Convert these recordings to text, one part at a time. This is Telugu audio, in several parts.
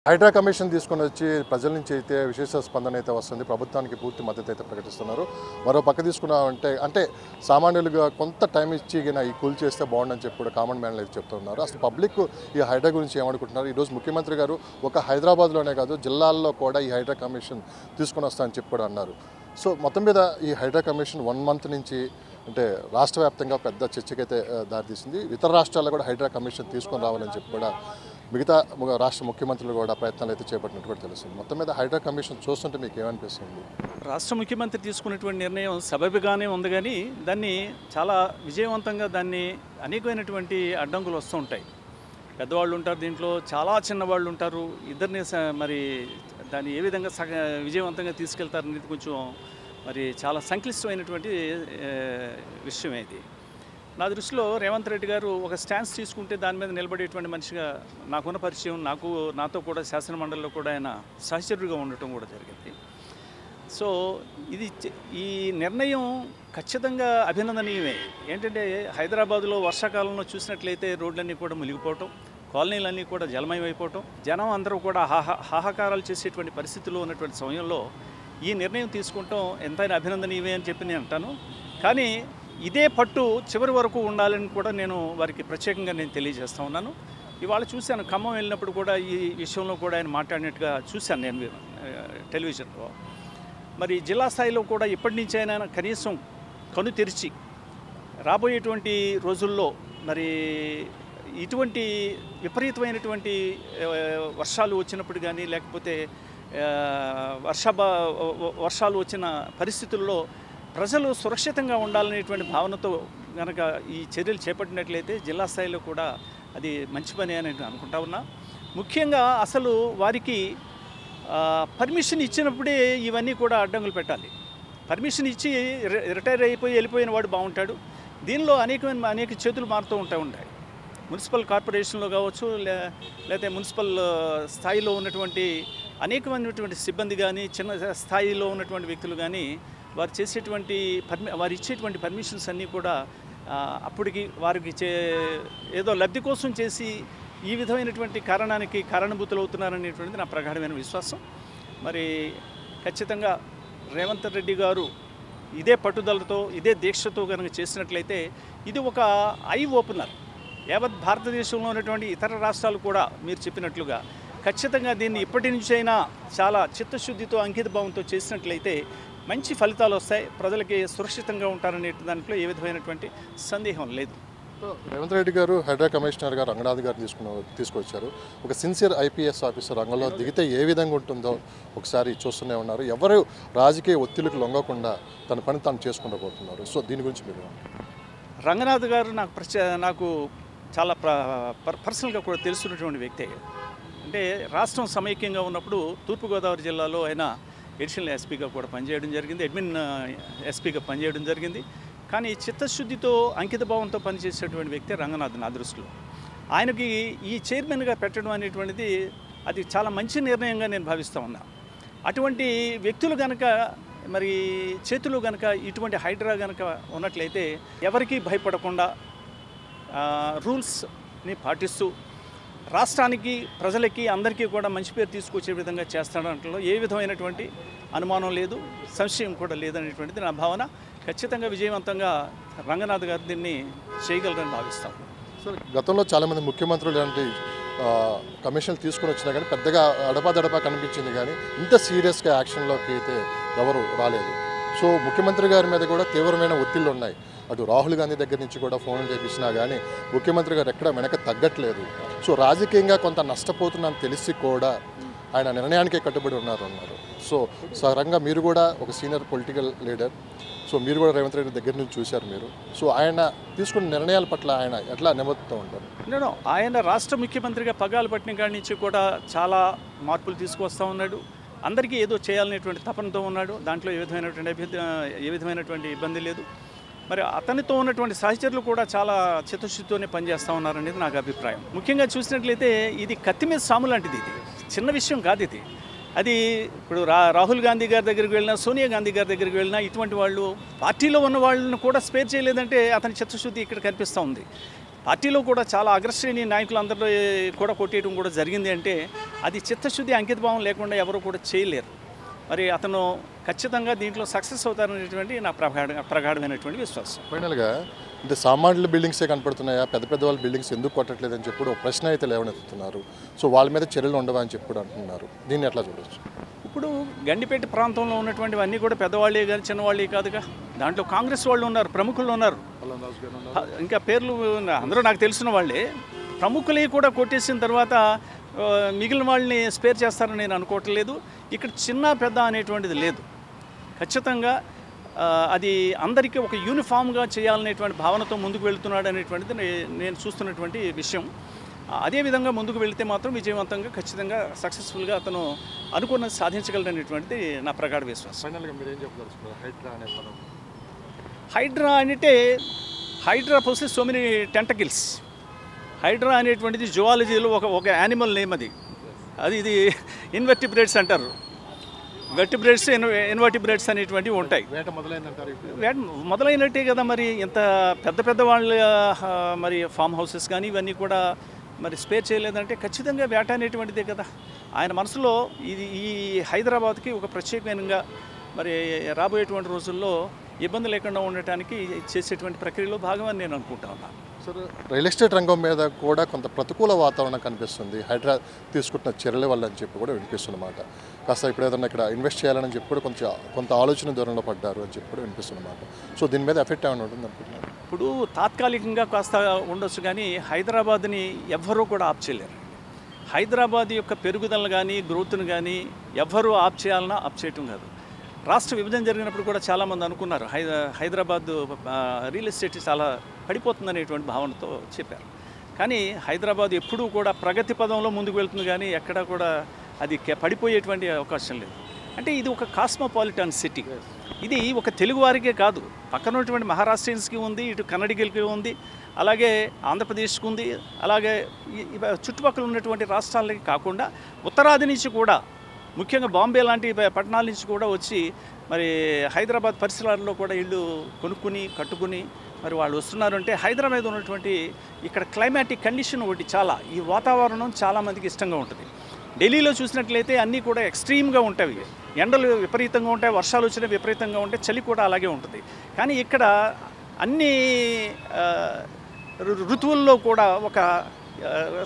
హైడ్రా కమిషన్ తీసుకొని వచ్చి ప్రజల నుంచి అయితే విశేష స్పందన అయితే వస్తుంది. ప్రభుత్వానికి పూర్తి మద్దతు అయితే ప్రకటిస్తున్నారు. మరో పక్క తీసుకున్నామంటే అంటే సామాన్యులుగా కొంత టైం ఇచ్చి ఈ కూల్ చేస్తే బాగుండని చెప్పి కూడా కామన్ మ్యాన్లు అయితే చెప్తున్నారు. అసలు పబ్లిక్ ఈ హైడ్రా గురించి ఏమనుకుంటున్నారు? ఈరోజు ముఖ్యమంత్రి గారు ఒక హైదరాబాద్లోనే కాదు జిల్లాల్లో కూడా ఈ హైడ్రా కమిషన్ తీసుకొని వస్తామని చెప్పి కూడా అన్నారు. సో మొత్తం మీద ఈ హైడ్రా కమిషన్ 1 మంత్ నుంచి అంటే రాష్ట్ర వ్యాప్తంగా పెద్ద చర్చకైతే దారితీసింది. ఇతర రాష్ట్రాల్లో కూడా హైడ్రా కమిషన్ తీసుకొని రావాలని చెప్పి కూడా మిగతా రాష్ట్ర ముఖ్యమంత్రులు కూడా ప్రయత్నాలు అయితే చేపట్టినట్టు కూడా తెలుస్తుంది. మొత్తం మీద హైడ్రా కమిషన్ చూస్తుంటే మీకు ఏమనిపిస్తుంది? రాష్ట్ర ముఖ్యమంత్రి తీసుకున్నటువంటి నిర్ణయం సబబుగానే ఉంది, కానీ దాన్ని చాలా విజయవంతంగా దాన్ని అనేకమైనటువంటి అడ్డంకులు వస్తూ ఉంటాయి. పెద్దవాళ్ళు ఉంటారు, దీంట్లో చాలా చిన్నవాళ్ళు ఉంటారు. ఇద్దరిని మరి దాన్ని ఏ విధంగా విజయవంతంగా తీసుకెళ్తారనేది కొంచెం మరి చాలా సంక్లిష్టమైనటువంటి విషయం ఇది. నా దృష్టిలో రేవంత్ రెడ్డి గారు ఒక స్టాన్స్ తీసుకుంటే దాని మీద నిలబడేటువంటి మనిషిగా నాకున్న పరిచయం, నాతో కూడా శాసనమండలిలో కూడా ఆయన సహచరుడిగా ఉండటం కూడా జరిగింది. సో ఈ నిర్ణయం ఖచ్చితంగా అభినందనీయమే. ఏంటంటే హైదరాబాదులో వర్షాకాలంలో చూసినట్లయితే రోడ్లన్నీ కూడా మునిగిపోవటం, కాలనీలన్నీ కూడా జలమయం అయిపోవటం, జనం అందరూ కూడా హాహాకారాలు చేసేటువంటి పరిస్థితుల్లో ఉన్నటువంటి సమయంలో ఈ నిర్ణయం తీసుకుంటాం ఎంతైనా అభినందనీయమే అని చెప్పి నేను అంటాను. కానీ ఇదే పట్టు చివరి వరకు ఉండాలని కూడా నేను వారికి ప్రత్యేకంగా తెలియజేస్తూ ఉన్నాను. ఇవాళ చూశాను, ఖమ్మం వెళ్ళినప్పుడు కూడా ఈ విషయంలో కూడా ఆయన మాట్లాడినట్టుగా చూశాను నేను టెలివిజన్లో. మరి జిల్లా స్థాయిలో కూడా ఇప్పటి నుంచి అయినా కనీసం కను తెరిచి రాబోయేటువంటి రోజుల్లో మరి ఇటువంటి విపరీతమైనటువంటి వర్షాలు వచ్చినప్పుడు కానీ లేకపోతే వర్షాలు వచ్చిన పరిస్థితుల్లో ప్రజలు సురక్షితంగా ఉండాలనేటువంటి భావనతో కనుక ఈ చర్యలు చేపట్టినట్లయితే జిల్లా స్థాయిలో కూడా అది మంచి పని అని అనుకుంటా ఉన్నా. ముఖ్యంగా అసలు వారికి పర్మిషన్ ఇచ్చినప్పుడే ఇవన్నీ కూడా అడ్డంకులు పెట్టాలి. పర్మిషన్ ఇచ్చి రిటైర్ అయిపోయి వెళ్ళిపోయిన వాడు బాగుంటాడు. దీనిలో అనేక చేతులు మారుతూ ఉంటాయి. మున్సిపల్ కార్పొరేషన్లో కావచ్చు, లేకపోతే మున్సిపల్ స్థాయిలో ఉన్నటువంటి అనేకమైనటువంటి సిబ్బంది కానీ, చిన్న స్థాయిలో ఉన్నటువంటి వ్యక్తులు కానీ వారు ఇచ్చేటువంటి పర్మిషన్స్ అన్నీ కూడా అప్పటికి వారికి ఏదో లబ్ధి కోసం చేసి ఈ విధమైనటువంటి కారణానికి కారణభూతులు అవుతున్నారనేటువంటిది నా ప్రగాఢమైన విశ్వాసం. మరి ఖచ్చితంగా రేవంత్ రెడ్డి గారు ఇదే పట్టుదలతో ఇదే దీక్షతో కనుక చేసినట్లయితే ఇది ఒక ఐ ఓపెనర్. యావత్ భారతదేశంలో ఉన్నటువంటి ఇతర రాష్ట్రాలు కూడా మీరు చెప్పినట్లుగా ఖచ్చితంగా దీన్ని ఇప్పటి నుంచైనా చాలా చిత్తశుద్ధితో అంకితభావంతో చేసినట్లయితే మంచి ఫలితాలు వస్తాయి, ప్రజలకి సురక్షితంగా ఉంటారనే దాంట్లో ఏ విధమైనటువంటి సందేహం లేదు. రేవంత్ రెడ్డి గారు హైడ్రా కమిషనర్ గారు రంగనాథ్ గారు తీసుకొచ్చారు. ఒక సిన్సియర్ ఐపీఎస్ ఆఫీసర్ రంగంలో దిగితే ఏ విధంగా ఉంటుందో ఒకసారి చూస్తూనే ఉన్నారు. ఎవరు రాజకీయ ఒత్తిడికి లొంగకుండా తన పని తాను చేసుకుంటూ పోతున్నారు. సో దీని గురించి మీరు రంగనాథ్ గారు నాకు చాలా పర్సనల్గా కూడా తెలుసున్నటువంటి వ్యక్తే. అంటే రాష్ట్రం సమైక్యంగా ఉన్నప్పుడు తూర్పుగోదావరి జిల్లాలో ఆయన ఎడిషనల్ ఎస్పీగా కూడా పనిచేయడం జరిగింది, అడ్మిన్ ఎస్పీగా పనిచేయడం జరిగింది. కానీ చిత్తశుద్ధితో అంకితభావంతో పనిచేసేటువంటి వ్యక్తి రంగనాథ్ నా దృష్టిలో. ఆయనకి ఈ చైర్మన్గా పెట్టడం అనేటువంటిది అది చాలా మంచి నిర్ణయంగా నేను భావిస్తూ ఉన్నా. అటువంటి వ్యక్తులు కనుక మరి చేతులు కనుక ఇటువంటి హైడ్రా కనుక ఉన్నట్లయితే ఎవరికీ భయపడకుండా రూల్స్ని పాటిస్తూ రాష్ట్రానికి, ప్రజలకి, అందరికీ కూడా మంచి పేరు తీసుకొచ్చే విధంగా చేస్తాడంట్లో ఏ విధమైనటువంటి అనుమానం లేదు, సంశయం కూడా లేదనేటువంటిది నా భావన. ఖచ్చితంగా విజయవంతంగా రంగనాథ్ గారు దీన్ని చేయగలరని భావిస్తాం. సో గతంలో చాలామంది ముఖ్యమంత్రులు లాంటి కమిషన్లు తీసుకొని వచ్చినా కానీ పెద్దగా అడపాదడపా కనిపించింది, కానీ ఇంత సీరియస్గా యాక్షన్లోకి అయితే ఎవరు రాలేదు. సో ముఖ్యమంత్రి గారి మీద కూడా తీవ్రమైన ఒత్తిళ్ళు ఉన్నాయి. అటు రాహుల్ గాంధీ దగ్గర నుంచి కూడా ఫోన్లు చేపించినా కానీ ముఖ్యమంత్రి గారు ఎక్కడ వెనక తగ్గట్లేదు. సో రాజకీయంగా కొంత నష్టపోతుందని తెలిసి కూడా ఆయన నిర్ణయానికే కట్టుబడి అన్నారు. సో సరంగా మీరు కూడా ఒక సీనియర్ పొలిటికల్ లీడర్, సో మీరు కూడా రేవంత్ రెడ్డి దగ్గర నుంచి చూశారు మీరు. సో ఆయన తీసుకున్న నిర్ణయాల పట్ల ఆయన ఎట్లా నిబద్ధత ఉంటారు? నేను ఆయన రాష్ట్ర ముఖ్యమంత్రిగా పగ్గాలు పట్టిన కాడి నుంచి కూడా చాలా మార్పులు తీసుకొస్తూ ఉన్నాడు. అందరికీ ఏదో చేయాలనేటువంటి తపనతో ఉన్నాడు. దాంట్లో ఏ విధమైనటువంటి ఇబ్బంది లేదు. మరి అతనితో ఉన్నటువంటి సహచరులు కూడా చాలా చిత్తశుద్ధితోనే పనిచేస్తూ ఉన్నారనేది నాకు అభిప్రాయం. ముఖ్యంగా చూసినట్లయితే ఇది కత్తి మీద సాము లాంటిది. ఇది చిన్న విషయం కాదు. అది ఇప్పుడు రాహుల్ గాంధీ గారి దగ్గరికి వెళ్ళినా, సోనియా గాంధీ గారి దగ్గరికి వెళ్ళినా ఇటువంటి వాళ్ళు పార్టీలో ఉన్న వాళ్ళని కూడా స్పేర్ చేయలేదంటే అతని చిత్తశుద్ధి ఇక్కడ కనిపిస్తూ ఉంది. పార్టీలో కూడా చాలా అగ్రశ్రేణి నాయకులందరూ కూడా కొట్టేయడం కూడా జరిగింది అంటే అది చిత్తశుద్ధి అంకితభావం లేకుండా ఎవరు కూడా చేయలేరు. మరి అతను ఖచ్చితంగా దీంట్లో సక్సెస్ అవుతారనేటువంటి నా ప్రగాఢమైనటువంటి విశ్వాసం. ఫైనల్గా అంటే సామాన్యుల బిల్డింగ్సే కనపడుతున్నాయా, పెద్ద పెద్ద వాళ్ళ బిల్డింగ్స్ ఎందుకు కొట్టట్లేదని చెప్పి ఒక ప్రశ్న అయితే లేవనెత్తుతున్నారు. సో వాళ్ళ మీద చర్యలు ఉండవా అని చెప్పి కూడా అంటున్నారు. దీన్ని ఎట్లా చూడవచ్చు? ఇప్పుడు గండిపేట ప్రాంతంలో ఉన్నటువంటివన్నీ కూడా పెద్దవాళ్ళే కానీ చిన్నవాళ్ళే కాదుగా. దాంట్లో కాంగ్రెస్ వాళ్ళు ఉన్నారు, ప్రముఖులు ఉన్నారు, ఇంకా పేర్లు అందరూ నాకు తెలిసిన వాళ్ళే. ప్రముఖులే కూడా కొట్టేసిన తర్వాత మిగిలిన వాళ్ళని స్పేర్ చేస్తారని నేను అనుకోవట్లేదు. ఇక్కడ చిన్న పెద్ద అనేటువంటిది లేదు. ఖచ్చితంగా అది అందరికీ ఒక యూనిఫామ్గా చేయాలనేటువంటి భావనతో ముందుకు వెళుతున్నాడు అనేటువంటిది నేను చూస్తున్నటువంటి విషయం. అదేవిధంగా ముందుకు వెళితే మాత్రం విజయవంతంగా ఖచ్చితంగా సక్సెస్ఫుల్గా అతను అనుకున్నది సాధించగలడనేటువంటిది నా ప్రగాఢ విశ్వాసం. ఫైనల్గా మీరు ఏం చెప్పదలుచుకున్నారు? హైడ్రా అనే పదం, హైడ్రా అంటే hydra possess so many tentacles. Hydra అనేటువంటిది జువాలజీలో ఒక యానిమల్ నేమ్. ఇది ఇన్వర్టిబ్రేట్స్ అంటారు. వెర్టిబ్రేట్స్, ఇన్వర్టిబ్రేట్స్ అనేటువంటివి ఉంటాయి. వేట మొదలైనట్టే కదా. మరి ఇంత పెద్ద వాళ్ళ మరి ఫామ్ హౌసెస్ కానీ ఇవన్నీ కూడా మరి స్పేర్ చేయలేదంటే ఖచ్చితంగా వేట అనేటువంటిదే కదా. ఆయన మనసులో ఈ హైదరాబాద్కి ఒక ప్రత్యేకంగా మరి రాబోయేటువంటి రోజుల్లో ఇబ్బంది లేకుండా ఉండటానికి చేసేటువంటి ప్రక్రియలో భాగమని నేను అనుకుంటా ఉన్నాను. సార్, రియల్ ఎస్టేట్ రంగం మీద కూడా కొంత ప్రతికూల వాతావరణం కనిపిస్తుంది హైడ్రా తీసుకుంటున్న చర్యల వల్ల అని చెప్పి కూడా వినిపిస్తున్నమాట. కాస్త ఇప్పుడు ఏదన్నా ఇక్కడ ఇన్వెస్ట్ చేయాలని చెప్పి కూడా కొంత ఆలోచన ధోరణిలో పడ్డారు అని చెప్పి కూడా వినిపిస్తున్నమాట. సో దీని మీద ఎఫెక్ట్ ఏమైనా ఉంటుంది అనుకుంటున్నారు? ఇప్పుడు తాత్కాలికంగా కాస్త ఉండొచ్చు కానీ హైదరాబాద్ని ఎవ్వరూ కూడా ఆప్ చేయలేరు. హైదరాబాద్ యొక్క పెరుగుదలను కానీ గ్రోత్ను కానీ ఎవ్వరూ ఆప్ చేయాలన్నా ఆప్ చేయటం కాదు. రాష్ట్ర విభజన జరిగినప్పుడు కూడా చాలామంది అనుకున్నారు హైదరాబాద్ రియల్ ఎస్టేట్ చాలా పడిపోతుందనేటువంటి భావనతో చెప్పారు. కానీ హైదరాబాద్ ఎప్పుడూ కూడా ప్రగతి పదంలో ముందుకు వెళ్తుంది కానీ ఎక్కడా కూడా అది పడిపోయేటువంటి అవకాశం లేదు. అంటే ఇది ఒక కాస్మోపాలిటన్ సిటీ. ఇది ఒక తెలుగు వారికే కాదు, పక్కన ఉన్నటువంటి మహారాష్ట్రియన్స్కి ఉంది, ఇటు కన్నడిగలకి ఉంది, అలాగే ఆంధ్రప్రదేశ్కి ఉంది, అలాగే చుట్టుపక్కల ఉన్నటువంటి రాష్ట్రాలకి కాకుండా ఉత్తరాది నుంచి కూడా, ముఖ్యంగా బాంబే లాంటి పట్టణాల నుంచి కూడా వచ్చి మరి హైదరాబాద్ పరిసరాల్లో కూడా ఇళ్ళు కొనుక్కుని కట్టుకుని మరి వాళ్ళు వస్తున్నారు. అంటే హైదరాబాద్ ఉన్నటువంటి ఇక్కడ క్లైమాటిక్ కండిషన్ ఒకటి ఈ వాతావరణం చాలామందికి ఇష్టంగా ఉంటుంది. ఢిల్లీలో చూసినట్లయితే అన్నీ కూడా ఎక్స్ట్రీమ్గా ఉంటాయి, ఎండలు విపరీతంగా ఉంటాయి, వర్షాలు వచ్చినా విపరీతంగా ఉంటాయి, చలి కూడా అలాగే ఉంటుంది. కానీ ఇక్కడ అన్ని ఋతువుల్లో కూడా ఒక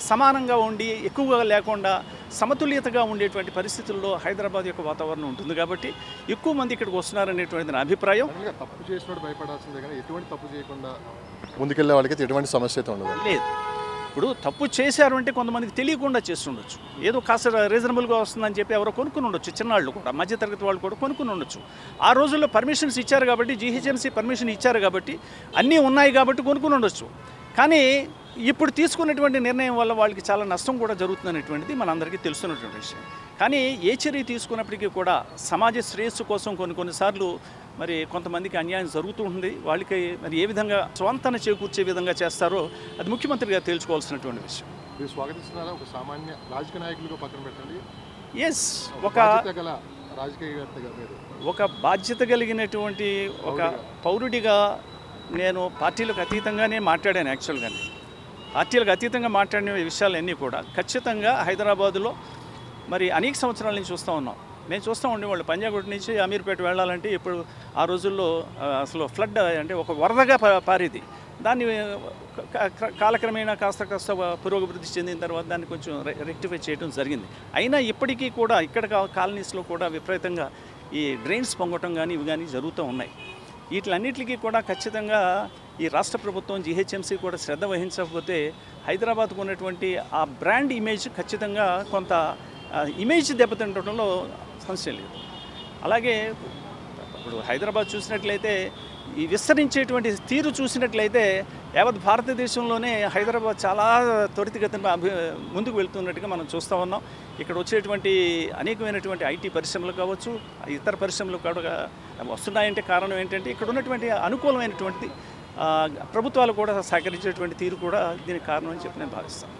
సమానంగా ఉండి ఎక్కువగా లేకుండా సమతుల్యతగా ఉండేటువంటి పరిస్థితుల్లో హైదరాబాద్ యొక్క వాతావరణం ఉంటుంది. కాబట్టి ఎక్కువ మంది ఇక్కడికి వస్తున్నారనేటువంటిది నా అభిప్రాయం. తప్పు చేసినట్టు భయపడాల్సిందే కానీ ఎటువంటి తప్పు చేయకుండా ముందుకెళ్ళే వాళ్ళకి ఎటువంటి సమస్య అయితే ఉండదు. లేదు, ఇప్పుడు తప్పు చేశారు అంటే కొంతమందికి తెలియకుండా చేస్తుండొచ్చు, ఏదో కాస్త రీజనబుల్గా వస్తుందని చెప్పి ఎవరో కొనుక్కుని ఉండొచ్చు, చిన్నాళ్ళు కూడా మధ్యతరగతి వాళ్ళు కూడా కొనుక్కుని ఉండొచ్చు. ఆ రోజుల్లో పర్మిషన్స్ ఇచ్చారు కాబట్టి, జీహెచ్ఎంసీ పర్మిషన్ ఇచ్చారు కాబట్టి, అన్నీ ఉన్నాయి కాబట్టి కొనుక్కుని ఉండొచ్చు. కానీ ఇప్పుడు తీసుకున్నటువంటి నిర్ణయం వల్ల వాళ్ళకి చాలా నష్టం కూడా జరుగుతుందనేటువంటిది మనందరికీ తెలుస్తున్నటువంటి విషయం. కానీ ఏ చర్య తీసుకున్నప్పటికీ కూడా సమాజ శ్రేయస్సు కోసం కొన్నిసార్లు మరి కొంతమందికి అన్యాయం జరుగుతూ ఉంటుంది. వాళ్ళకి మరి ఏ విధంగా స్వంతన చేకూర్చే విధంగా చేస్తారో అది ముఖ్యమంత్రిగా తేల్చుకోవాల్సినటువంటి విషయం. మీరు స్వాగతిస్తున్నారా? ఒక సామాన్య రాజకీయ నాయకులుగా పక్కన పెట్టండి, ఎస్, ఒక బాధ్యత కలిగినటువంటి ఒక పౌరుడిగా నేను పార్టీలకు అతీతంగానే మాట్లాడాను. యాక్చువల్గానే పార్టీలకు అతీతంగా మాట్లాడిన విషయాలన్నీ కూడా ఖచ్చితంగా హైదరాబాదులో మరి అనేక సంవత్సరాల నుంచి చూస్తూ ఉన్నాం. మేము చూస్తూ ఉండేవాళ్ళు పంజాగుట్ట నుంచి అమీర్పేట వెళ్ళాలంటే ఇప్పుడు ఆ రోజుల్లో అసలు ఫ్లడ్ అంటే ఒక వరదగా పారేది. దాన్ని కాలక్రమేణా కాస్త పురోగభివృద్ధి చెందిన తర్వాత దాన్ని కొంచెం రెక్టిఫై చేయడం జరిగింది. అయినా ఇప్పటికీ కూడా ఇక్కడ కాలనీస్లో కూడా విపరీతంగా ఈ డ్రైన్స్ పొంగటం కానీ ఇవి కానీ జరుగుతూ ఉన్నాయి. వీటిలన్నిటికీ కూడా ఖచ్చితంగా ఈ రాష్ట్ర ప్రభుత్వం జీహెచ్ఎంసీ కూడా శ్రద్ధ వహించకపోతే హైదరాబాద్కు ఉన్నటువంటి ఆ బ్రాండ్ ఇమేజ్ ఖచ్చితంగా కొంత ఇమేజ్ దెబ్బతింటడంలో సమస్య లేదు. అలాగే ఇప్పుడు హైదరాబాద్ చూసినట్లయితే ఈ విస్తరించేటువంటి తీరు చూసినట్లయితే యావత్ భారతదేశంలోనే హైదరాబాద్ చాలా త్వరితగతిన ముందుకు వెళ్తున్నట్టుగా మనం చూస్తూ ఉన్నాం. ఇక్కడ వచ్చేటువంటి అనేకమైనటువంటి ఐటీ పరిశ్రమలు కావచ్చు, ఇతర పరిశ్రమలు కూడా వస్తున్నాయంటే కారణం ఏంటంటే ఇక్కడ ఉన్నటువంటి అనుకూలమైనటువంటి ప్రభుత్వాలు కూడా సహకరించేటువంటి తీరు కూడా దీనికి కారణం అని చెప్పి నేను భావిస్తాను.